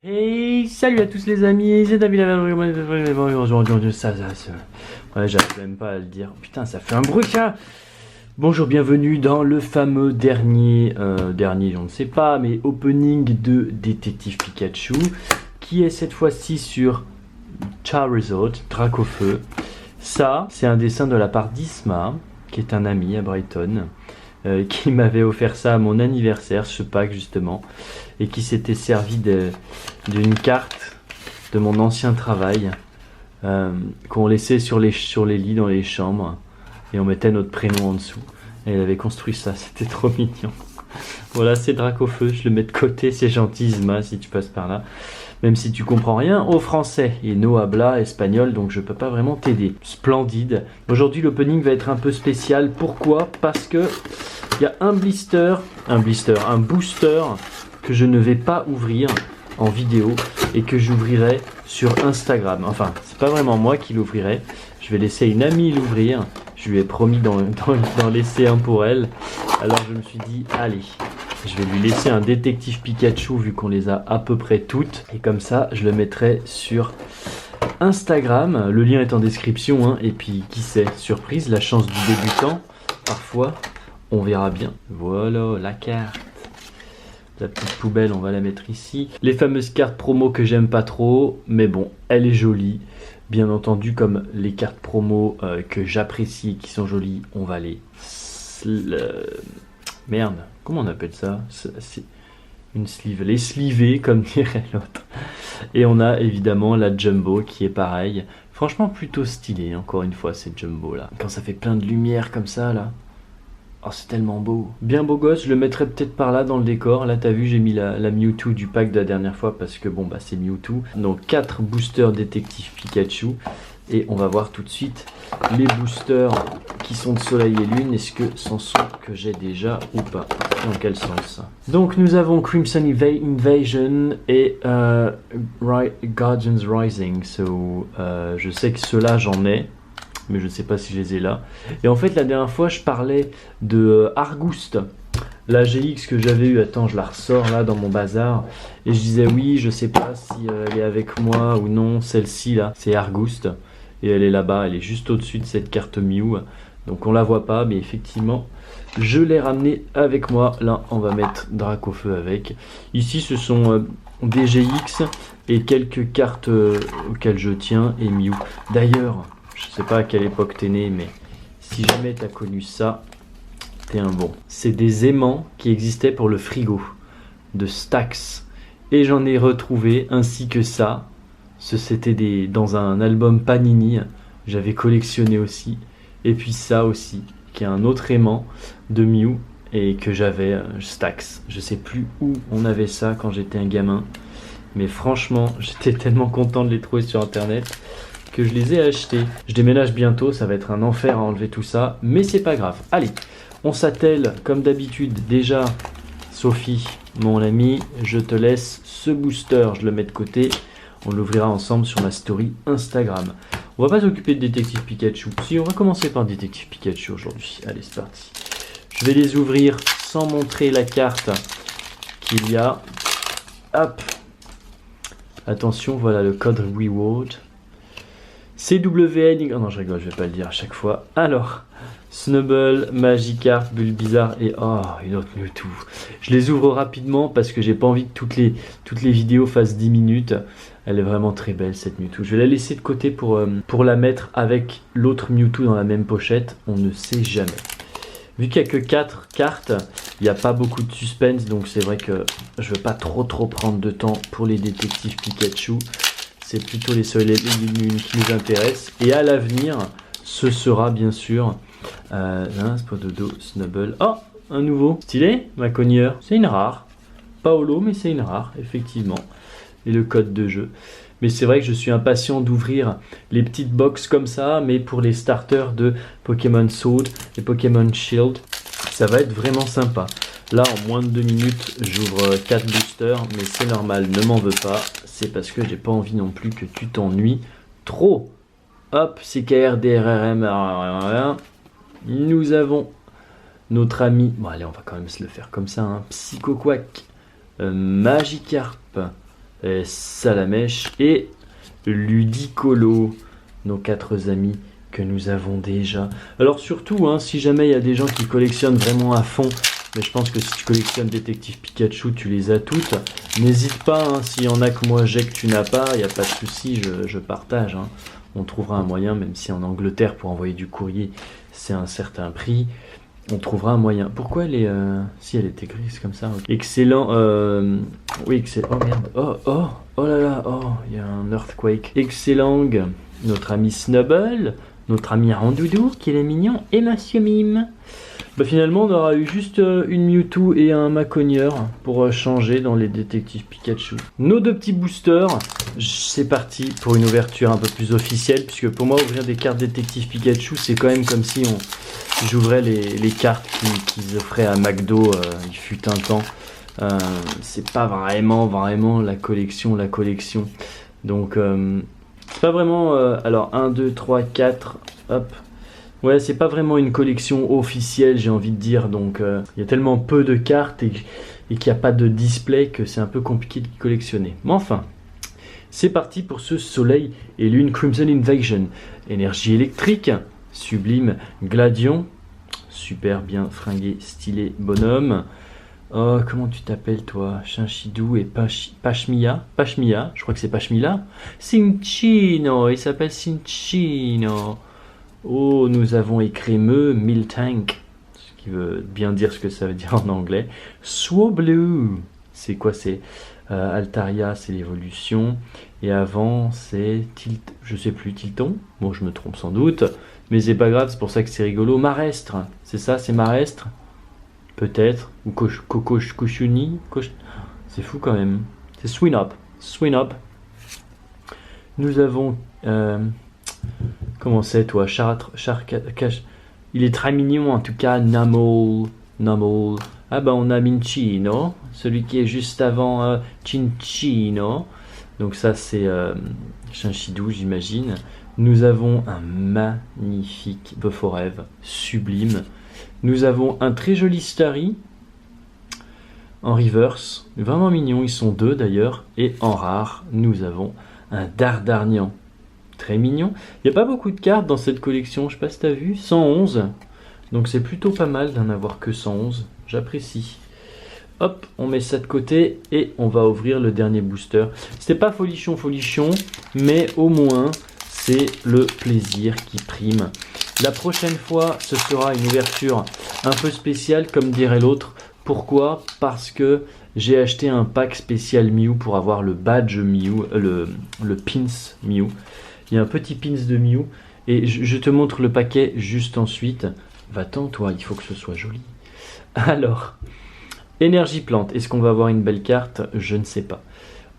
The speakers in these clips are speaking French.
Hey, salut à tous les amis, c'est David aujourd'hui ouais, j'arrive même pas à le dire. Putain, ça fait un bruit ça. Bonjour, bienvenue dans le fameux dernier, on ne sait pas, mais opening de Détective Pikachu, qui est cette fois-ci sur Charizard, Dracofeu. Ça, c'est un dessin de la part d'Isma, qui est un ami à Brighton. Qui m'avait offert ça à mon anniversaire, ce pack justement, et qui s'était servi d'une carte de mon ancien travail qu'on laissait sur les lits dans les chambres et on mettait notre prénom en dessous. Et elle avait construit ça, c'était trop mignon. Voilà, c'est Dracofeu, je le mets de côté, c'est gentil Isma si tu passes par là. Même si tu comprends rien au français et no habla espagnol, donc je peux pas vraiment t'aider. Splendide. Aujourd'hui l'opening va être un peu spécial. Pourquoi ? Parce que il y a un booster que je ne vais pas ouvrir en vidéo et que j'ouvrirai sur Instagram. Enfin, c'est pas vraiment moi qui l'ouvrirai. Je vais laisser une amie l'ouvrir. Je lui ai promis d'en laisser un pour elle. Alors je me suis dit, allez, je vais lui laisser un détective Pikachu vu qu'on les a à peu près toutes. Et comme ça, je le mettrai sur Instagram. Le lien est en description. Hein. Et puis, qui sait, surprise, la chance du débutant. Parfois, on verra bien. Voilà, la carte. La petite poubelle, on va la mettre ici. Les fameuses cartes promo que j'aime pas trop. Mais bon, elle est jolie. Bien entendu, comme les cartes promo que j'apprécie, qui sont jolies, on va les... Merde, comment on appelle ça ? C'est une sleeve. Les sleever, comme dirait l'autre. Et on a évidemment la Jumbo qui est pareil. Franchement, plutôt stylé, encore une fois, ces Jumbo là. Quand ça fait plein de lumière comme ça, là. Oh, c'est tellement beau. Bien beau gosse, je le mettrais peut-être par là dans le décor. Là, t'as vu, j'ai mis la Mewtwo du pack de la dernière fois parce que bon, bah c'est Mewtwo. Donc 4 boosters détective Pikachu. Et on va voir tout de suite les boosters qui sont de Soleil et Lune. Est-ce que c'en sont que j'ai déjà ou pas? Dans quel sens? Donc nous avons Crimson Invasion et Guardians Rising. Je sais que ceux-là j'en ai. Mais je ne sais pas si je les ai là. Et en fait, la dernière fois, je parlais de Argouste, la GX que j'avais eue. Attends, je la ressors là dans mon bazar. Et je disais oui, je sais pas si elle est avec moi ou non. Celle-ci là, c'est Argouste. Et elle est là-bas, elle est juste au-dessus de cette carte Mew. Donc on la voit pas, mais effectivement, je l'ai ramenée avec moi. Là, on va mettre Dracofeu avec. Ici, ce sont des GX et quelques cartes auxquelles je tiens et Mew. D'ailleurs... Je sais pas à quelle époque t'es né, mais si jamais t'as connu ça, t'es un bon. C'est des aimants qui existaient pour le frigo de Stax. Et j'en ai retrouvé, ainsi que ça. C'était dans un album Panini. J'avais collectionné aussi. Et puis ça aussi, qui est un autre aimant de Mew. Et que j'avais Stax. Je sais plus où on avait ça quand j'étais un gamin. Mais franchement, j'étais tellement content de les trouver sur internet que je les ai achetés. Je déménage bientôt, ça va être un enfer à enlever tout ça, mais c'est pas grave. Allez, on s'attelle comme d'habitude. Déjà, Sophie, mon amie, je te laisse ce booster, je le mets de côté. On l'ouvrira ensemble sur ma story Instagram. On va pas s'occuper de Détective Pikachu. Si, on va commencer par Détective Pikachu aujourd'hui. Allez, c'est parti. Je vais les ouvrir sans montrer la carte qu'il y a. Hop. Attention, voilà le code reward. CWN, oh non je rigole, je vais pas le dire à chaque fois. Alors, Snubbull, Magikarp, Bulbizarre et oh, une autre Mewtwo. Je les ouvre rapidement parce que j'ai pas envie que toutes les vidéos fassent 10 minutes. Elle est vraiment très belle cette Mewtwo. Je vais la laisser de côté pour la mettre avec l'autre Mewtwo dans la même pochette. On ne sait jamais. Vu qu'il n'y a que 4 cartes, il n'y a pas beaucoup de suspense. Donc c'est vrai que je veux pas trop prendre de temps pour les détectives Pikachu. C'est plutôt les Soleil et Lune qui nous intéressent. Et à l'avenir, ce sera bien sûr Spododo, Snubbull. Oh, un nouveau. Stylé, ma cogneur. C'est une rare. Pas holo, mais c'est une rare, effectivement. Et le code de jeu. Mais c'est vrai que je suis impatient d'ouvrir les petites box comme ça, mais pour les starters de Pokémon Sword et Pokémon Shield. Ça va être vraiment sympa. Là, en moins de 2 minutes, j'ouvre 4 boosters, mais c'est normal, ne m'en veux pas. C'est parce que j'ai pas envie non plus que tu t'ennuies trop. Hop, CKRDRRM. Nous avons notre ami... Bon allez, on va quand même se le faire comme ça. Hein. Psychoquack, Magikarp, Salamèche et Ludicolo, nos 4 amis que nous avons déjà. Alors surtout, hein, si jamais il y a des gens qui collectionnent vraiment à fond, mais je pense que si tu collectionnes Détective Pikachu, tu les as toutes. N'hésite pas, hein, s'il y en a que moi j'ai que tu n'as pas, il n'y a pas de souci, je partage. Hein. On trouvera un moyen, même si en Angleterre, pour envoyer du courrier, c'est un certain prix. On trouvera un moyen. Pourquoi elle est... Si elle était grise comme ça. Okay. Excellent. Oui, excellent. Oh merde. Oh là là. Oh, il y a un earthquake. Excellent. Notre ami Snubble. Notre ami Randoudou, qui est mignon. Et Monsieur Mime. Bah finalement, on aura eu juste une Mewtwo et un Macogneur pour changer dans les détectives Pikachu. Nos 2 petits boosters. C'est parti pour une ouverture un peu plus officielle. Puisque pour moi, ouvrir des cartes détectives Pikachu, c'est quand même comme si j'ouvrais les cartes qu'ils offraient à McDo, il fut un temps. C'est pas vraiment la collection. Donc, c'est pas vraiment... alors, 1, 2, 3, 4, hop. Ouais, c'est pas vraiment une collection officielle, j'ai envie de dire. Donc, il y a tellement peu de cartes et qu'il n'y a pas de display que c'est un peu compliqué de collectionner. Mais enfin, c'est parti pour ce Soleil et Lune Crimson Invasion. Énergie électrique. Sublime Gladion, super bien fringué, stylé bonhomme. Oh, comment tu t'appelles toi? Chinchidou et Pashmia, je crois que c'est Pashmila. Cinchino, il s'appelle Cinchino. Oh, nous avons écrémeux Miltank, ce qui veut bien dire ce que ça veut dire en anglais. Swablu, c'est quoi? C'est Altaria, c'est l'évolution. Et avant, c'est je sais plus, Tilton. Bon, je me trompe sans doute. Mais c'est pas grave, c'est pour ça que c'est rigolo. Marestre, c'est ça, c'est Marestre? Peut-être. Ou Koshuni. C'est fou quand même. C'est Swinub. Nous avons... comment c'est toi? Il est très mignon en tout cas. Namol. Ah bah on a Minchino. Celui qui est juste avant Cinchino. Donc ça c'est Chinchidou j'imagine. Nous avons un magnifique Bufforev, sublime. Nous avons un très joli Starry en reverse, vraiment mignon, ils sont 2 d'ailleurs. Et en rare, nous avons un Dardarnian, très mignon. Il n'y a pas beaucoup de cartes dans cette collection, je sais pas si tu as vu, 111. Donc c'est plutôt pas mal d'en avoir que 111, j'apprécie. Hop, on met ça de côté et on va ouvrir le dernier booster. C'était pas folichon, mais au moins... c'est le plaisir qui prime. La prochaine fois, ce sera une ouverture un peu spéciale, comme dirait l'autre. Pourquoi? Parce que j'ai acheté un pack spécial Mew pour avoir le badge Mew, le pins Mew. Il y a un petit pins de Mew. Et je te montre le paquet juste ensuite. Va-t'en, toi, il faut que ce soit joli. Alors, énergie plante. Est-ce qu'on va avoir une belle carte? Je ne sais pas.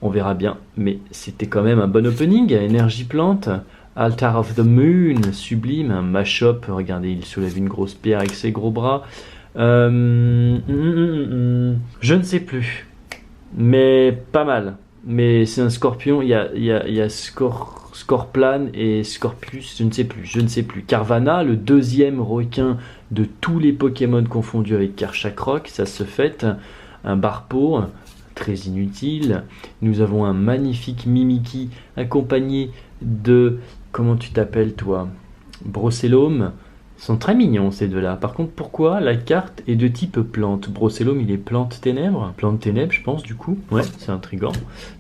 On verra bien, mais c'était quand même un bon opening. Énergie plante, Altar of the Moon, sublime, un mash-up. Regardez, il soulève une grosse pierre avec ses gros bras. Je ne sais plus, mais pas mal. Mais c'est un scorpion, il y a Scorplan et Scorpius, je ne sais plus. Carvana, le deuxième requin de tous les Pokémon confondus avec Karchakrok, ça se fait. Un Barpo, très inutile. Nous avons un magnifique Mimikyu accompagné de... Comment tu t'appelles toi? Brocellum. Ils sont très mignons ces deux-là. Par contre, pourquoi la carte est de type plante? Brocellum, il est plante ténèbres. Plante ténèbres, je pense, du coup. Ouais, c'est intriguant.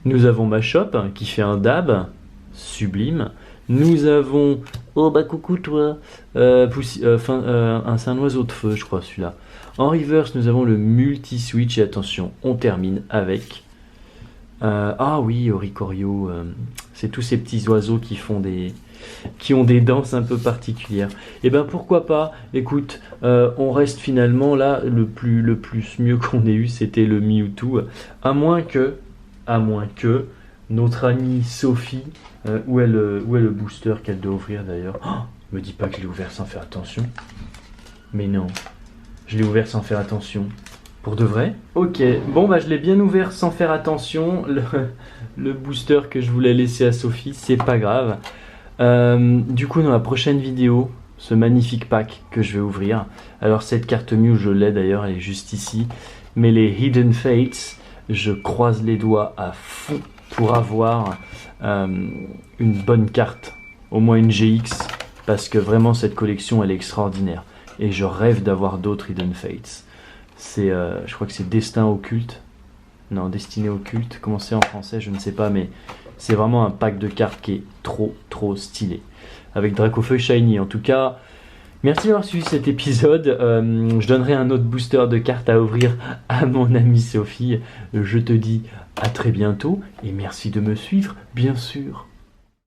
Nous avons Machop qui fait un dab. Sublime. Nous avons... Oh bah coucou toi. C'est un oiseau de feu, je crois, celui-là. En reverse, nous avons le multi-switch. Et attention, on termine avec... ah oui, Oricorio. C'est tous ces petits oiseaux qui ont des danses un peu particulières. Et ben pourquoi pas? Écoute, on reste finalement là, le plus mieux qu'on ait eu, c'était le Mewtwo. À moins que notre amie Sophie, où est le booster qu'elle doit ouvrir d'ailleurs? Me dis pas que je l'ai ouvert sans faire attention. Mais non, je l'ai ouvert sans faire attention. Pour de vrai? Ok, bon bah je l'ai bien ouvert sans faire attention. Le booster que je voulais laisser à Sophie, c'est pas grave. Du coup, dans la prochaine vidéo, ce magnifique pack que je vais ouvrir. Alors cette carte Mew, je l'ai d'ailleurs, elle est juste ici. Mais les Hidden Fates, je croise les doigts à fond pour avoir une bonne carte, au moins une GX, parce que vraiment cette collection elle est extraordinaire. Et je rêve d'avoir d'autres Hidden Fates. Je crois que c'est Destin Occulte. Non, Destinée Occulte. Comment c'est en français, je ne sais pas, mais c'est vraiment un pack de cartes qui est trop stylé. Avec Dracofeu Shiny. En tout cas, merci d'avoir suivi cet épisode. Je donnerai un autre booster de cartes à ouvrir à mon amie Sophie. Je te dis à très bientôt et merci de me suivre, bien sûr.